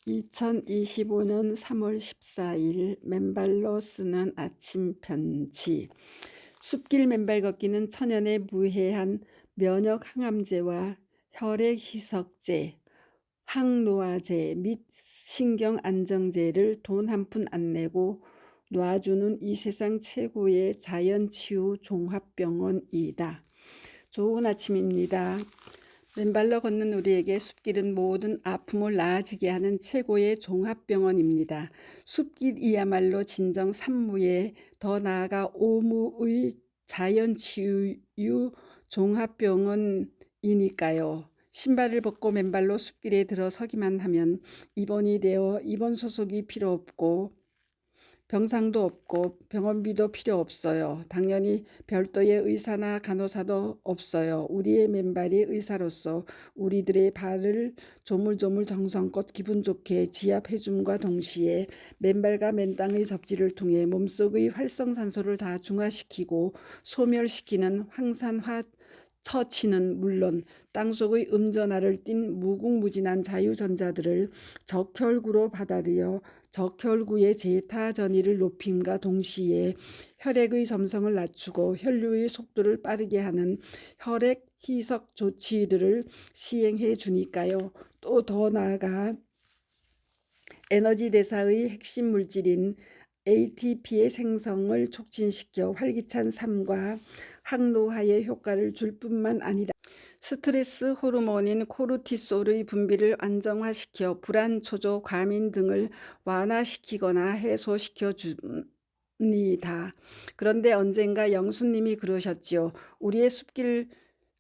2025년 3월 14일 맨발로 쓰는 아침 편지. 숲길 맨발 걷기는 천연의 무해한 면역 항암제와 혈액 희석제, 항노화제 및 신경 안정제를 돈 한 푼 안 내고 놔주는 이 세상 최고의 자연치유 종합병원이다. 좋은 아침입니다. 맨발로 걷는 우리에게 숲길은 모든 아픔을 나아지게 하는 최고의 종합병원입니다. 숲길이야말로 진정 산무의, 더 나아가 오무의 자연치유 종합병원이니까요. 신발을 벗고 맨발로 숲길에 들어서기만 하면 입원이 되어 입원 소속이 필요 없고 병상도 없고 병원비도 필요 없어요. 당연히 별도의 의사나 간호사도 없어요. 우리의 맨발이 의사로서 우리들의 발을 조물조물 정성껏 기분 좋게 지압해줌과 동시에 맨발과 맨땅의 접지를 통해 몸속의 활성산소를 다 중화시키고 소멸시키는 황산화 처치는 물론 땅속의 음전하를 띤 무궁무진한 자유전자들을 적혈구로 받아들여 적혈구의 제타 전이를 높임과 동시에 혈액의 점성을 낮추고 혈류의 속도를 빠르게 하는 혈액 희석 조치들을 시행해 주니까요. 또 더 나아가 에너지 대사의 핵심 물질인 ATP의 생성을 촉진시켜 활기찬 삶과 항노화의 효과를 줄 뿐만 아니라 스트레스 호르몬인 코르티솔의 분비를 안정화시켜 불안, 초조, 과민 등을 완화시키거나 해소시켜 줍니다. 그런데 언젠가 영수님이 그러셨지요. 우리의 숲길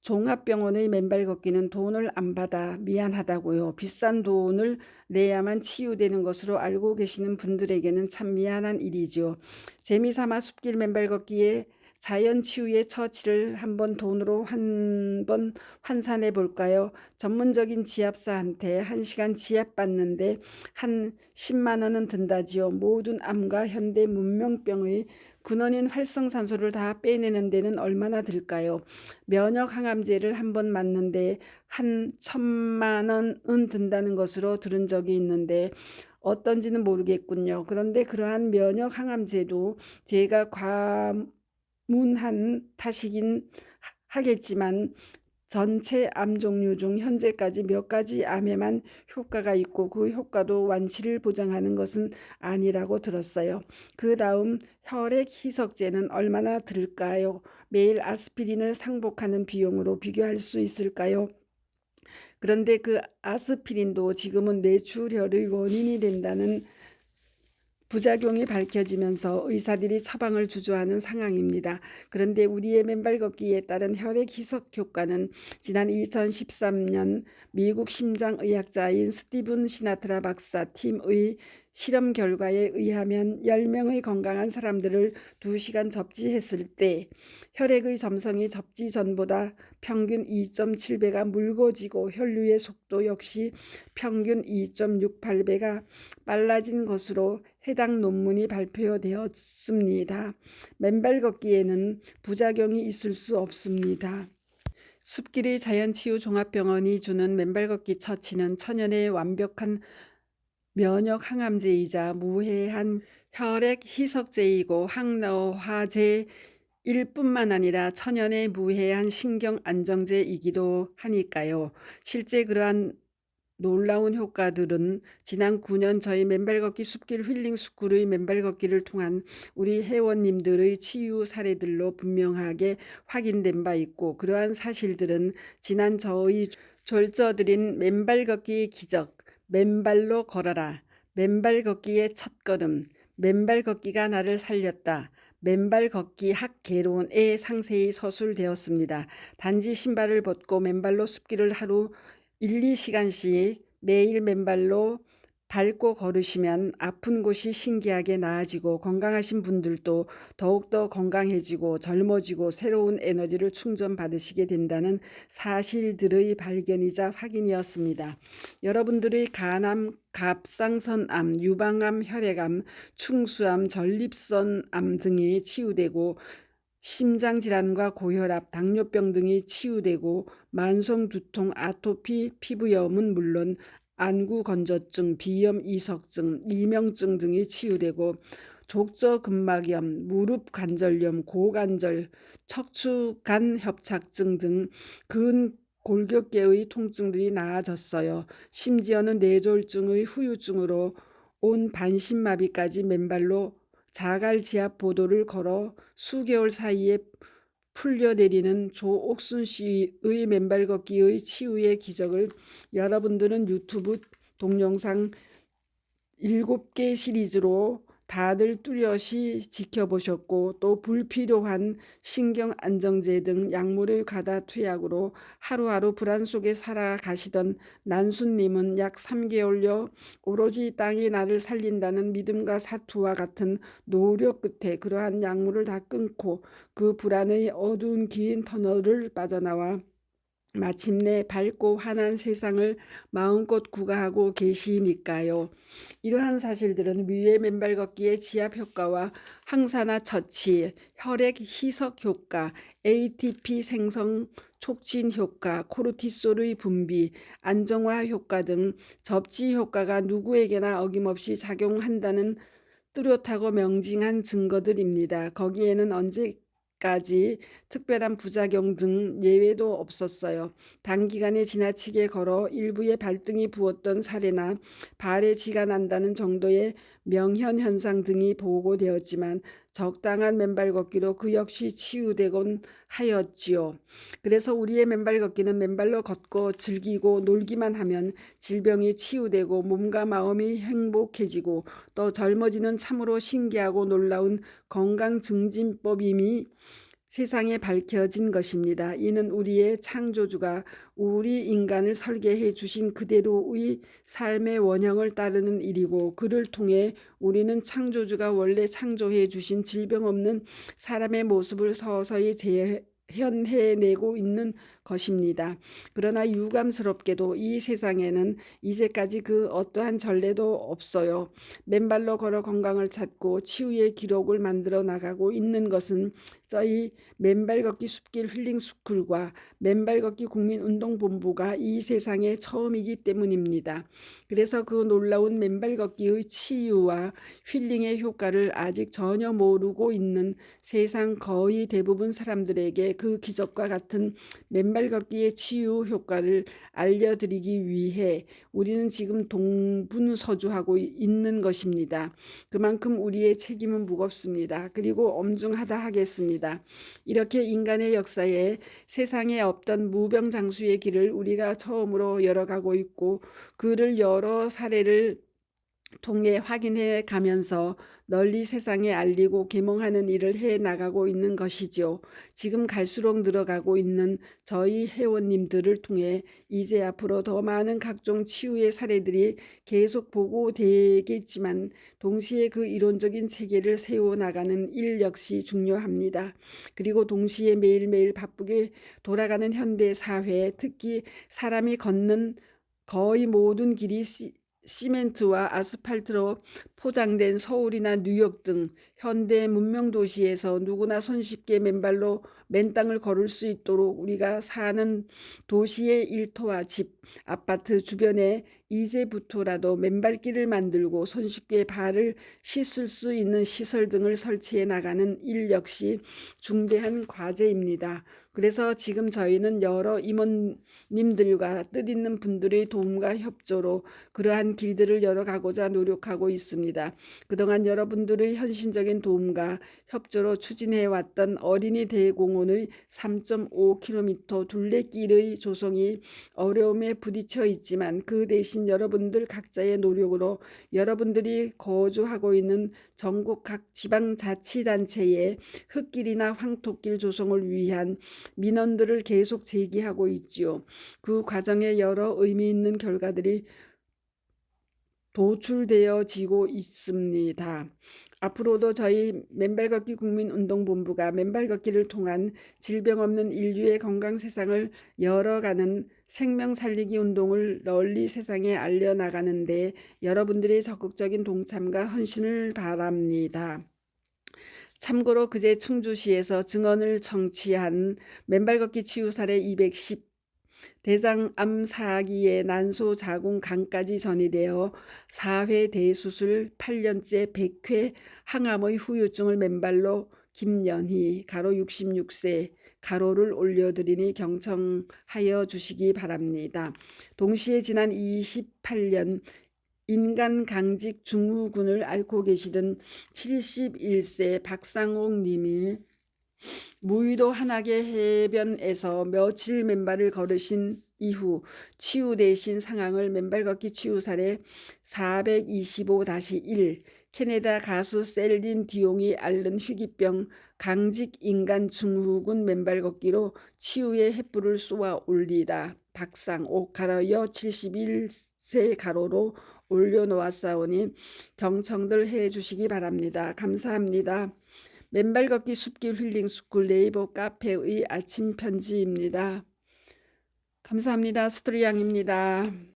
종합병원의 맨발 걷기는 돈을 안 받아 미안하다고요. 비싼 돈을 내야만 치유되는 것으로 알고 계시는 분들에게는 참 미안한 일이죠. 재미삼아 숲길 맨발 걷기에 자연치유의 처치를 한번 돈으로 한번 환산해 볼까요? 전문적인 지압사한테 1시간 지압받는데 한 10만 원은 든다지요. 모든 암과 현대 문명병의 근원인 활성산소를 다 빼내는 데는 얼마나 들까요? 면역 항암제를 한번 맞는데 한 1,000만 원은 든다는 것으로 들은 적이 있는데 어떤지는 모르겠군요. 그런데 그러한 면역 항암제도 제가 과문한 탓이긴 하겠지만 전체 암 종류 중 현재까지 몇 가지 암에만 효과가 있고 그 효과도 완치를 보장하는 것은 아니라고 들었어요. 그 다음 혈액 희석제는 얼마나 들까요? 매일 아스피린을 상복하는 비용으로 비교할 수 있을까요? 그런데 그 아스피린도 지금은 뇌출혈의 원인이 된다는 부작용이 밝혀지면서 의사들이 처방을 주저하는 상황입니다. 그런데 우리의 맨발 걷기에 따른 혈액 희석 효과는 지난 2013년 미국 심장의학자인 스티븐 시나트라 박사 팀의 실험 결과에 의하면 10명의 건강한 사람들을 2시간 접지했을 때 혈액의 점성이 접지 전보다 평균 2.7배가 묽어지고 혈류의 속도 역시 평균 2.68배가 빨라진 것으로 해당 논문이 발표되었습니다. 맨발 걷기에는 부작용이 있을 수 없습니다. 숲길의 자연치유 종합병원이 주는 맨발 걷기 처치는 천연의 완벽한 면역 항암제이자 무해한 혈액 희석제이고 항노화제일 뿐만 아니라 천연의 무해한 신경 안정제이기도 하니까요. 실제 그러한 놀라운 효과들은 지난 9년 저희 맨발 걷기 숲길 힐링 스쿨의 맨발 걷기를 통한 우리 회원님들의 치유 사례들로 분명하게 확인된 바 있고 그러한 사실들은 지난 저의 졸져드린 맨발 걷기의 기적, 맨발로 걸어라, 맨발 걷기의 첫걸음, 맨발 걷기가 나를 살렸다, 맨발 걷기 학개론에 상세히 서술되었습니다. 단지 신발을 벗고 맨발로 숲길을 하루 1~2시간씩 매일 맨발로 밟고 걸으시면 아픈 곳이 신기하게 나아지고 건강하신 분들도 더욱더 건강해지고 젊어지고 새로운 에너지를 충전받으시게 된다는 사실들의 발견이자 확인이었습니다. 여러분들의 간암, 갑상선암, 유방암, 혈액암, 충수암, 전립선암 등이 치유되고 심장질환과 고혈압, 당뇨병 등이 치유되고 만성 두통, 아토피, 피부염은 물론 안구건조증, 비염, 이석증, 이명증 등이 치유되고 족저근막염, 무릎관절염, 고관절, 척추관협착증 등 근골격계의 통증들이 나아졌어요. 심지어는 뇌졸중의 후유증으로 온 반신마비까지 맨발로 자갈지압보도를 걸어 수개월 사이에 풀려내리는 조옥순 씨의 맨발 걷기의 치유의 기적을 여러분들은 유튜브 동영상 7개 시리즈로 다들 뚜렷이 지켜보셨고 또 불필요한 신경안정제 등 약물의 과다투약으로 하루하루 불안 속에 살아가시던 난수님은 약 3개월여 오로지 땅이 나를 살린다는 믿음과 사투와 같은 노력 끝에 그러한 약물을 다 끊고 그 불안의 어두운 긴 터널을 빠져나와 마침내 밝고 환한 세상을 마음껏 구가하고 계시니까요. 이러한 사실들은 위의 맨발 걷기의 지압 효과와 항산화 처치, 혈액 희석 효과, ATP 생성 촉진 효과, 코르티솔의 분비, 안정화 효과 등 접지 효과가 누구에게나 어김없이 작용한다는 뚜렷하고 명징한 증거들입니다. 거기에는 언제까지 특별한 부작용 등 예외도 없었어요. 단기간에 지나치게 걸어 일부에 발등이 부었던 사례나 발에 지가 난다는 정도의 명현 현상 등이 보고되었지만 적당한 맨발 걷기로 그 역시 치유되곤 하였지요. 그래서 우리의 맨발 걷기는 맨발로 걷고 즐기고 놀기만 하면 질병이 치유되고 몸과 마음이 행복해지고 또 젊어지는 참으로 신기하고 놀라운 건강 증진법임이 세상에 밝혀진 것입니다. 이는 우리의 창조주가 우리 인간을 설계해 주신 그대로의 삶의 원형을 따르는 일이고 그를 통해 우리는 창조주가 원래 창조해 주신 질병 없는 사람의 모습을 서서히 재현해내고 있는 것입니다. 그러나 유감스럽게도 이 세상에는 이제까지 그 어떠한 전례도 없어요. 맨발로 걸어 건강을 찾고 치유의 기록을 만들어 나가고 있는 것은 저희 맨발 걷기 숲길 힐링 스쿨과 맨발 걷기 국민운동본부가 이 세상에 처음이기 때문입니다. 그래서 그 놀라운 맨발 걷기의 치유와 힐링의 효과를 아직 전혀 모르고 있는 세상 거의 대부분 사람들에게 그 기적과 같은 맨발 걷기의 치유 효과를 알려드리기 위해 우리는 지금 동분서주하고 있는 것입니다. 그만큼 우리의 책임은 무겁습니다. 그리고 엄중하다 하겠습니다. 이렇게 인간의 역사에 세상에 없던 무병장수의 길을 우리가 처음으로 열어가고 있고 그를 여러 사례를 통해 확인해 가면서 널리 세상에 알리고 계몽하는 일을 해 나가고 있는 것이죠. 지금 갈수록 늘어가고 있는 저희 회원님들을 통해 이제 앞으로 더 많은 각종 치유의 사례들이 계속 보고되겠지만 동시에 그 이론적인 체계를 세워나가는 일 역시 중요합니다. 그리고 동시에 매일매일 바쁘게 돌아가는 현대 사회, 특히 사람이 걷는 거의 모든 길이 시멘트와 아스팔트로 포장된 서울이나 뉴욕 등 현대 문명 도시에서 누구나 손쉽게 맨발로 맨 땅을 걸을 수 있도록 우리가 사는 도시의 일터와 집, 아파트 주변에 이제부터라도 맨발길을 만들고 손쉽게 발을 씻을 수 있는 시설 등을 설치해 나가는 일 역시 중대한 과제입니다. 그래서 지금 저희는 여러 임원님들과 뜻있는 분들의 도움과 협조로 그러한 길들을 열어가고자 노력하고 있습니다. 그동안 여러분들의 현실적인 도움과 협조로 추진해왔던 어린이 대공원의 3.5km 둘레길의 조성이 어려움에 부딪혀 있지만 그 대신 여러분들 각자의 노력으로 여러분들이 거주하고 있는 전국 각 지방자치단체의 흙길이나 황토길 조성을 위한 민원들을 계속 제기하고 있지요. 그 과정에 여러 의미 있는 결과들이 도출되어지고 있습니다. 앞으로도 저희 맨발걷기 국민운동본부가 맨발걷기를 통한 질병 없는 인류의 건강 세상을 열어가는 생명 살리기 운동을 널리 세상에 알려나가는데 여러분들의 적극적인 동참과 헌신을 바랍니다. 참고로 그제 충주시에서 증언을 청취한 맨발걷기 치유 사례 210 대장암 4기에 난소 자궁 간까지 전이되어 4회 대수술 8년째 100회 항암의 후유증을 맨발로 김연희 가로 66세 가로를 올려드리니 경청하여 주시기 바랍니다. 동시에 지난 28년 인간강직 중후군을 앓고 계시던 71세 박상옥 님이 무의도 한악의 해변에서 며칠 맨발을 걸으신 이후 치유되신 상황을 맨발 걷기 치유 사례 425-1 캐나다 가수 셀린 디옹이 앓는 희귀병 강직 인간 중후군 맨발 걷기로 치유의 횃불을 쏘아 올리다 박상옥 가로여 71세 가로로 올려놓았사오니 경청들 해주시기 바랍니다. 감사합니다. 맨발 걷기 숲길 힐링 스쿨 네이버 카페의 아침 편지입니다. 감사합니다. 스토리양입니다.